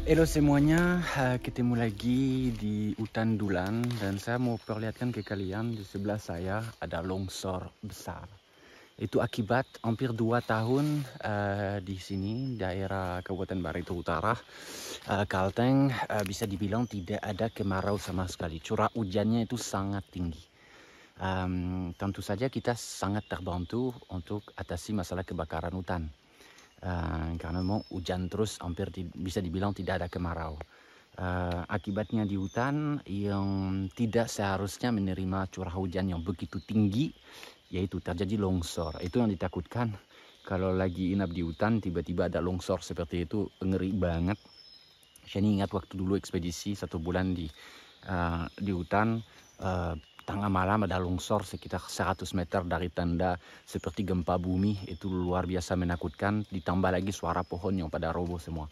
Halo semuanya, ketemu lagi di hutan Dulan dan saya mau perlihatkan ke kalian di sebelah saya ada longsor besar. Itu akibat hampir 2 tahun di sini daerah Kabupaten Barito Utara, Kalteng, bisa dibilang tidak ada kemarau sama sekali. Curah hujannya itu sangat tinggi. Tentu saja kita sangat terbantu untuk atasi masalah kebakaran hutan. Karena memang hujan terus hampir bisa dibilang tidak ada kemarau. Akibatnya di hutan yang tidak seharusnya menerima curah hujan yang begitu tinggi, yaitu terjadi longsor. Itu yang ditakutkan kalau lagi inap di hutan tiba-tiba ada longsor seperti itu, ngeri banget. Saya ingat waktu dulu ekspedisi 1 bulan di hutan, tengah malam ada longsor sekitar 100 meter dari tanda seperti gempa bumi. Itu luar biasa menakutkan, ditambah lagi suara pohon yang pada roboh semua.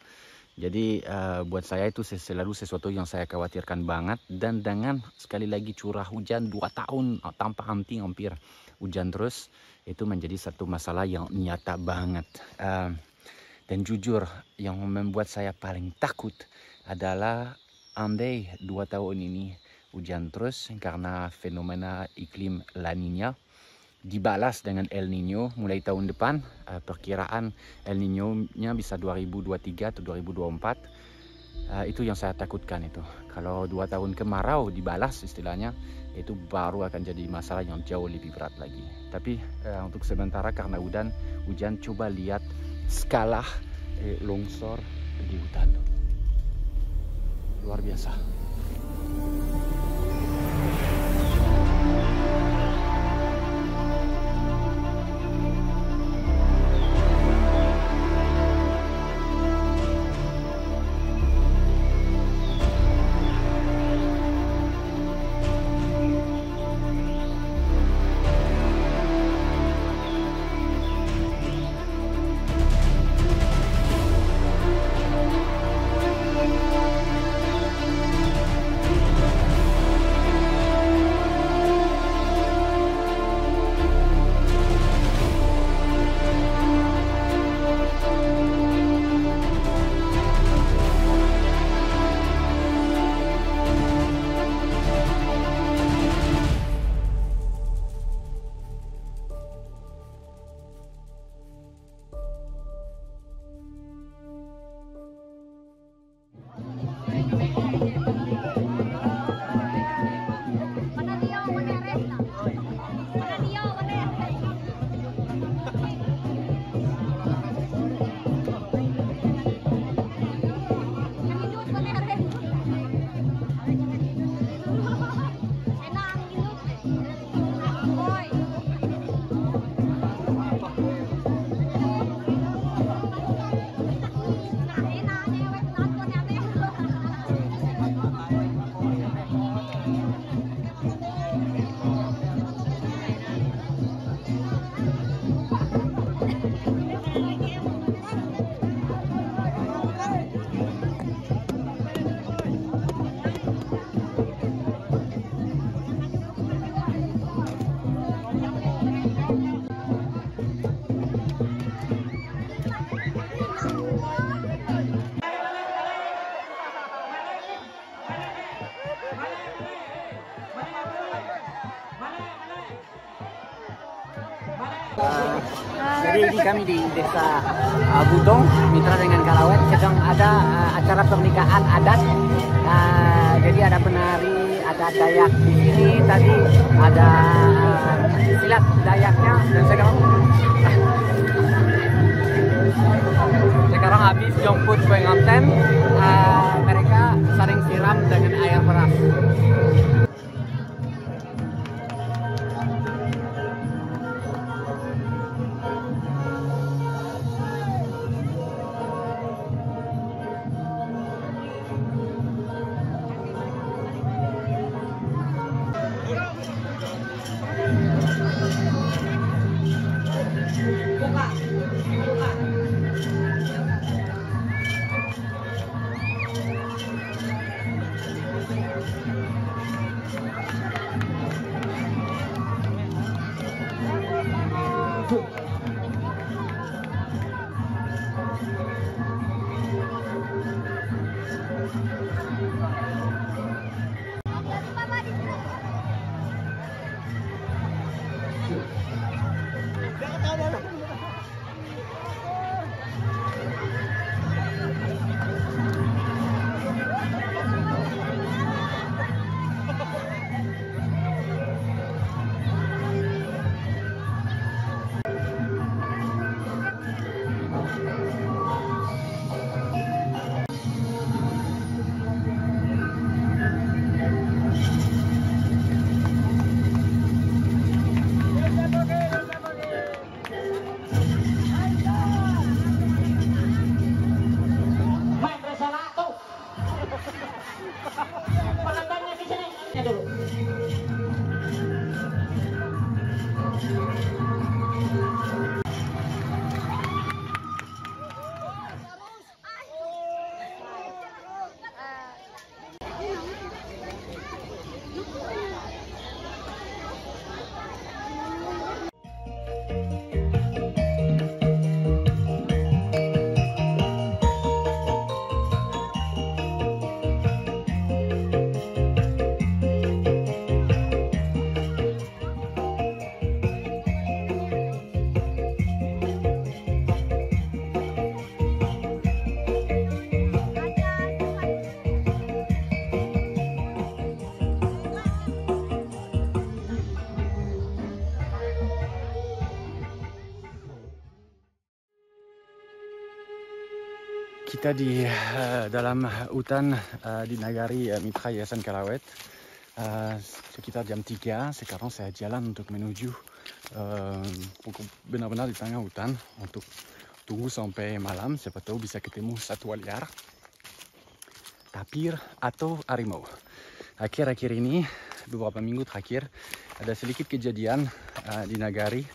Jadi buat saya itu selalu sesuatu yang saya khawatirkan banget. Dan dengan sekali lagi curah hujan 2 tahun tanpa henti, hampir hujan terus, itu menjadi satu masalah yang nyata banget. Dan jujur yang membuat saya paling takut adalah andai 2 tahun ini hujan terus karena fenomena iklim La Niña dibalas dengan El Niño mulai tahun depan. Perkiraan El Niño-nya bisa 2023 atau 2024. Itu yang saya takutkan itu. Kalau 2 tahun kemarau dibalas istilahnya, itu baru akan jadi masalah yang jauh lebih berat lagi. Tapi untuk sementara karena hujan, coba lihat skala longsor di hutan. Luar biasa. Jadi ini kami di desa Budong, mitra dengan Kalawet, sedang ada acara pernikahan adat. Jadi ada penari, ada Dayak di sini, tadi ada silat Dayaknya, dan sekarang habis jemput pengantin, mereka saling siram dengan air beras. Kita di dalam hutan di Nagari Mitra Yayasan Kalawet. Sekitar jam 3 sekarang saya jalan untuk menuju benar-benar di tengah hutan untuk tunggu sampai malam, siapa tahu bisa ketemu satwa liar, tapir atau harimau. Akhir-akhir ini, beberapa minggu terakhir, ada sedikit kejadian di Nagari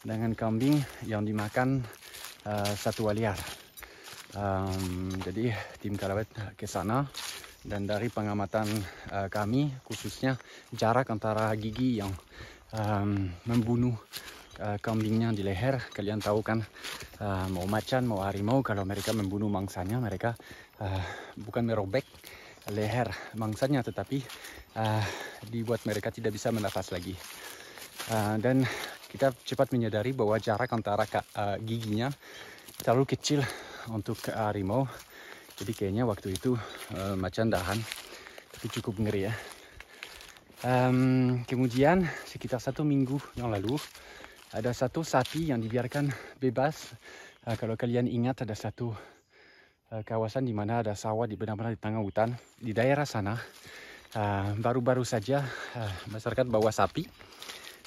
dengan kambing yang dimakan satwa liar. Jadi tim Kalawet ke sana, dan dari pengamatan kami khususnya jarak antara gigi yang membunuh kambingnya di leher. Kalian tahu kan, mau macan mau harimau, kalau mereka membunuh mangsanya, mereka bukan merobek leher mangsanya, tetapi dibuat mereka tidak bisa bernafas lagi. Dan kita cepat menyadari bahwa jarak antara giginya terlalu kecil untuk harimau. Jadi kayaknya waktu itu macan dahan, tapi cukup ngeri ya. Kemudian sekitar 1 minggu yang lalu ada satu sapi yang dibiarkan bebas. Kalau kalian ingat, ada satu kawasan di mana ada sawah benar-benar di tengah hutan. Di daerah sana baru-baru saja masyarakat bawa sapi,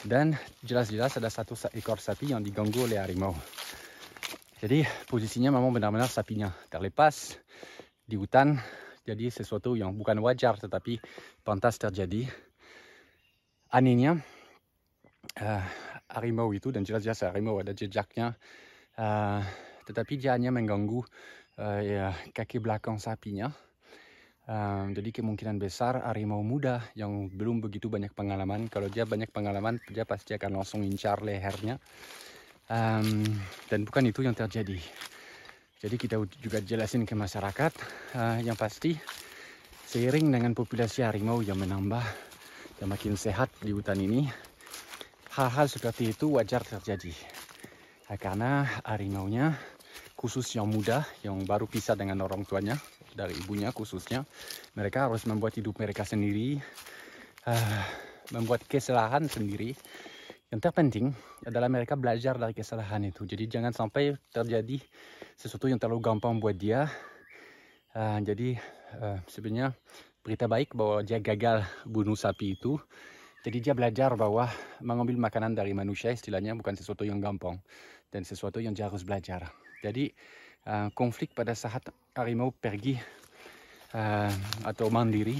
dan jelas-jelas ada satu ekor sapi yang diganggu oleh harimau. Jadi posisinya memang benar-benar sapinya terlepas di hutan, jadi sesuatu yang bukan wajar tetapi pantas terjadi. Anehnya harimau itu, dan jelas-jelas harimau ada jejaknya, tetapi dia hanya mengganggu kaki belakang sapinya. Jadi kemungkinan besar harimau muda yang belum begitu banyak pengalaman. Kalau dia banyak pengalaman, dia pasti akan langsung incar lehernya. Dan bukan itu yang terjadi. Jadi kita juga jelasin ke masyarakat, yang pasti seiring dengan populasi harimau yang menambah, yang makin sehat di hutan ini, hal-hal seperti itu wajar terjadi. Karena harimaunya, khusus yang muda, yang baru pisah dengan orang tuanya, dari ibunya khususnya, mereka harus membuat hidup mereka sendiri, membuat kesalahan sendiri. Yang terpenting adalah mereka belajar dari kesalahan itu. Jadi jangan sampai terjadi sesuatu yang terlalu gampang buat dia. Jadi sebenarnya berita baik bahwa dia gagal bunuh sapi itu. Jadi dia belajar bahwa mengambil makanan dari manusia istilahnya bukan sesuatu yang gampang dan sesuatu yang dia harus belajar. Jadi konflik pada saat harimau pergi atau mandiri,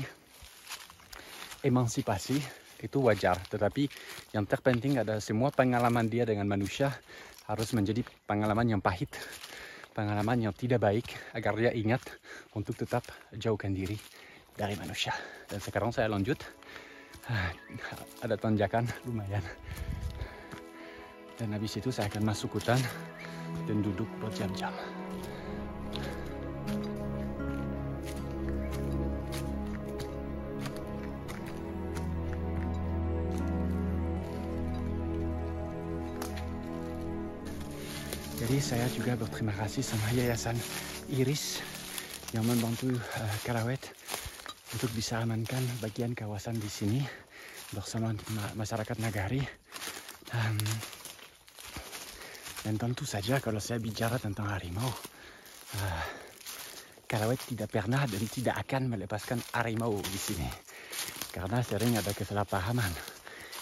emansipasi itu wajar. Tetapi yang terpenting adalah semua pengalaman dia dengan manusia harus menjadi pengalaman yang pahit, pengalaman yang tidak baik agar dia ingat untuk tetap jauhkan diri dari manusia. Dan sekarang saya lanjut. Ada tanjakan lumayan. Dan habis itu saya akan masuk hutan dan duduk berjam-jam. Jadi saya juga berterima kasih sama Yayasan Iris yang membantu Kalawet untuk bisa amankan bagian kawasan di sini bersama masyarakat Nagari. Dan tentu saja kalau saya bicara tentang harimau, Kalawet tidak pernah dan tidak akan melepaskan harimau di sini. Karena sering ada kesalahpahaman.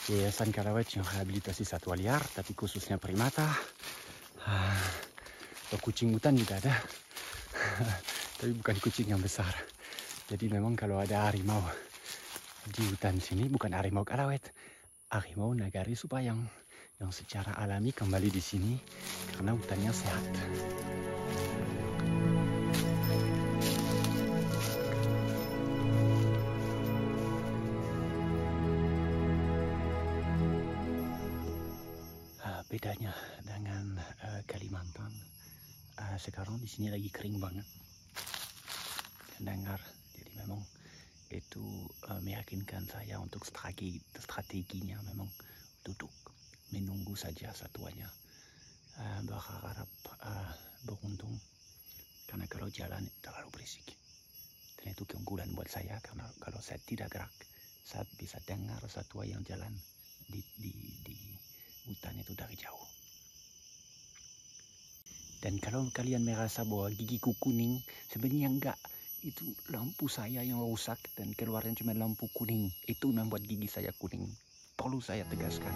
Yayasan Kalawet yang rehabilitasi satwa liar, tapi khususnya primata. Kucing hutan juga ada. Tapi bukan kucing yang besar. Jadi memang kalau ada harimau di hutan sini bukan harimau Kalawet, harimau Nagari Supayang yang secara alami kembali di sini karena hutannya sehat. Bedanya dengan Kalimantan, sekarang di sini lagi kering banget. Dengar. Jadi memang itu meyakinkan saya untuk strateginya memang duduk menunggu saja satuannya, berharap beruntung karena kalau jalan terlalu berisik. Dan itu keunggulan buat saya karena kalau saya tidak gerak, saya bisa dengar satwa yang jalan di hutan itu dari jauh. Dan kalau kalian merasa bahwa gigiku kuning, sebenarnya enggak. Itu lampu saya yang rusak dan keluarnya cuma lampu kuning. Itu membuat gigi saya kuning. Perlu saya tegaskan.